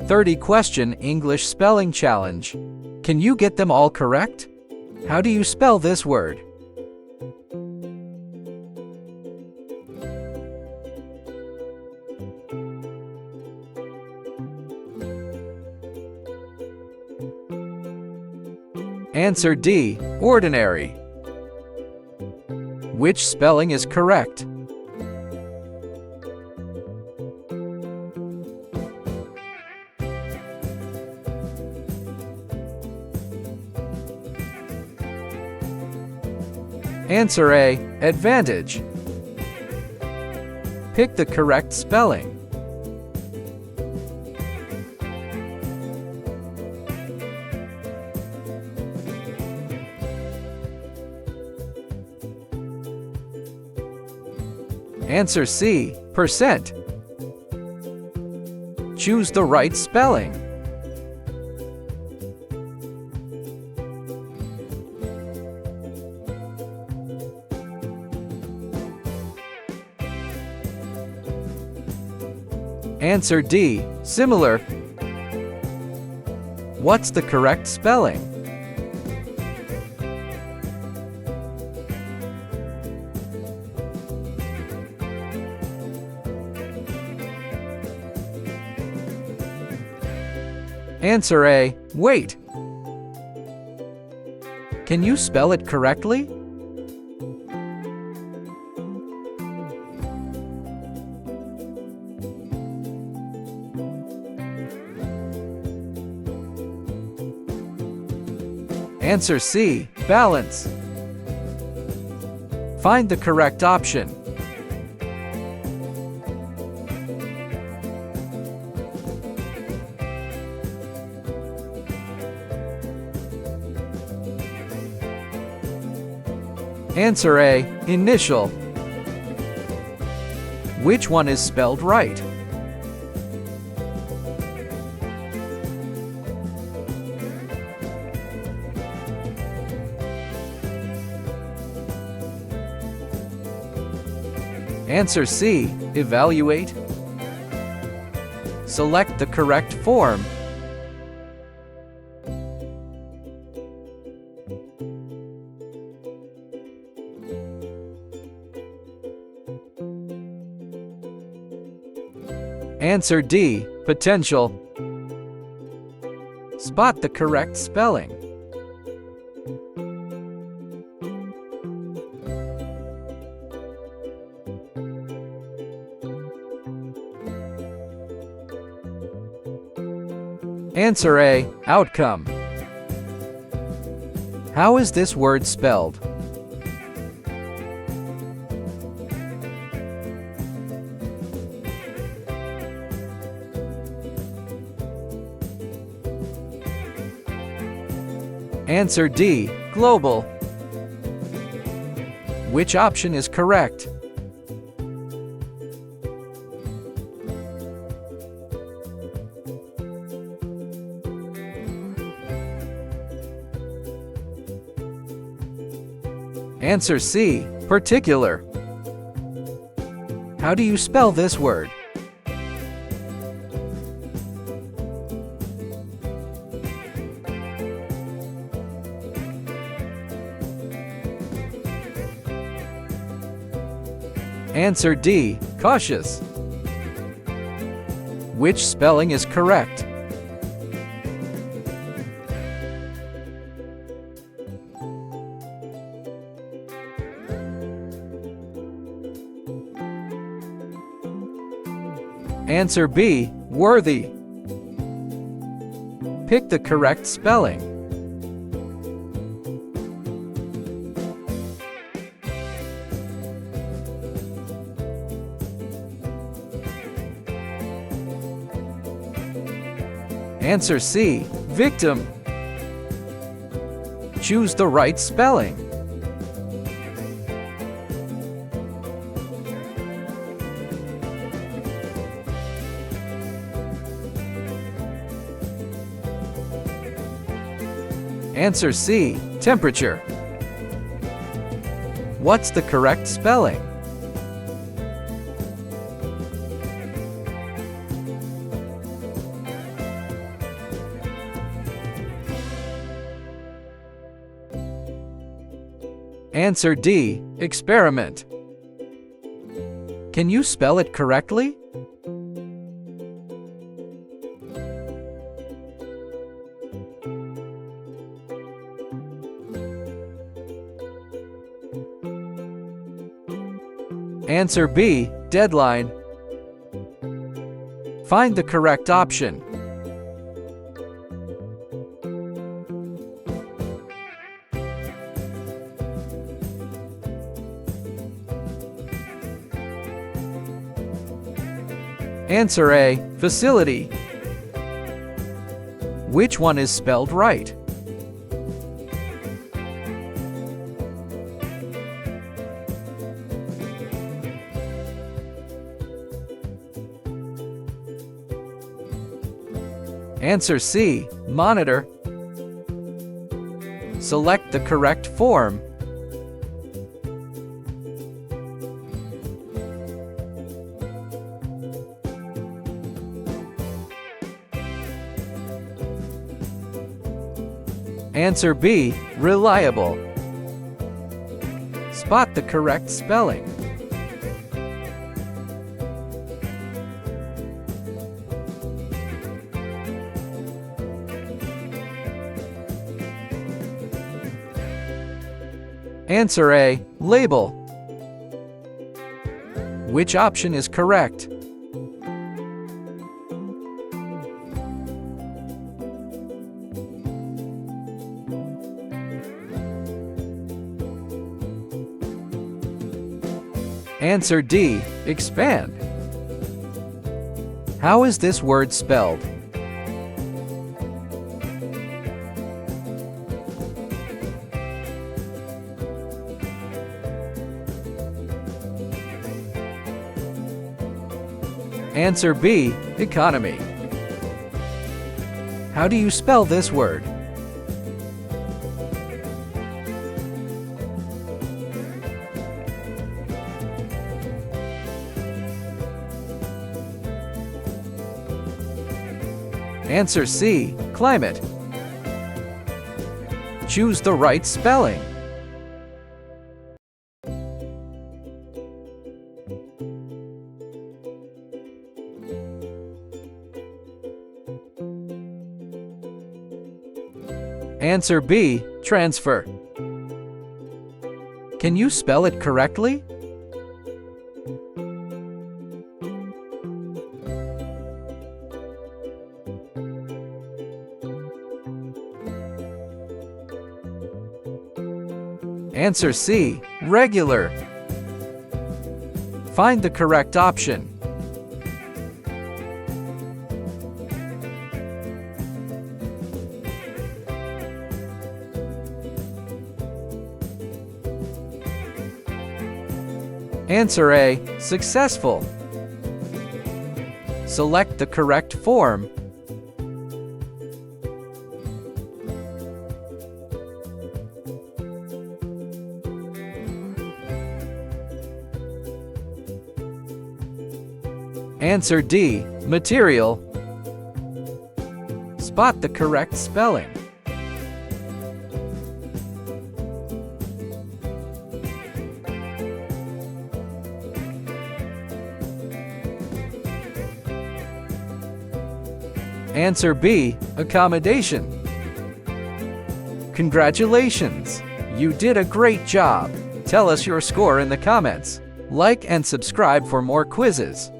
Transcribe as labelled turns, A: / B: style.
A: 30-question English spelling challenge. Can you get them all correct? How do you spell this word? Answer D. Ordinary. Which spelling is correct? Answer A. Advantage. Pick the correct spelling. Answer C. Percent. Choose the right spelling. Answer D. Similar. What's the correct spelling? Answer A. Wait. Can you spell it correctly? Answer C. Balance. Find the correct option. Answer A. Initial. Which one is spelled right? Answer C. Evaluate. Select the correct form. Answer D. Potential. Spot the correct spelling. Answer A. Outcome. How is this word spelled? Answer D. Global. Which option is correct? Answer C. Particular. How do you spell this word? Answer D. Cautious. Which spelling is correct? Answer B. Worthy. Pick the correct spelling. Answer C. Victim. Choose the right spelling. Answer C. Temperature. What's the correct spelling? Answer D. Experiment. Can you spell it correctly? Answer B. Deadline. Find the correct option. Answer A. Facility. Which one is spelled right? Answer C. Monitor. Select the correct form. Answer B. Reliable. Spot the correct spelling. Answer A. Label. Which option is correct? Answer D. Expand. How is this word spelled? Answer B. Economy. How do you spell this word? Answer C. Climate. Choose the right spelling. Answer B. Transfer. Can you spell it correctly? Answer C. Regular. Find the correct option. Answer A. Successful. Select the correct form. Answer D. Material. Spot the correct spelling. Answer B. Accommodation. Congratulations! You did a great job! Tell us your score in the comments. Like and subscribe for more quizzes.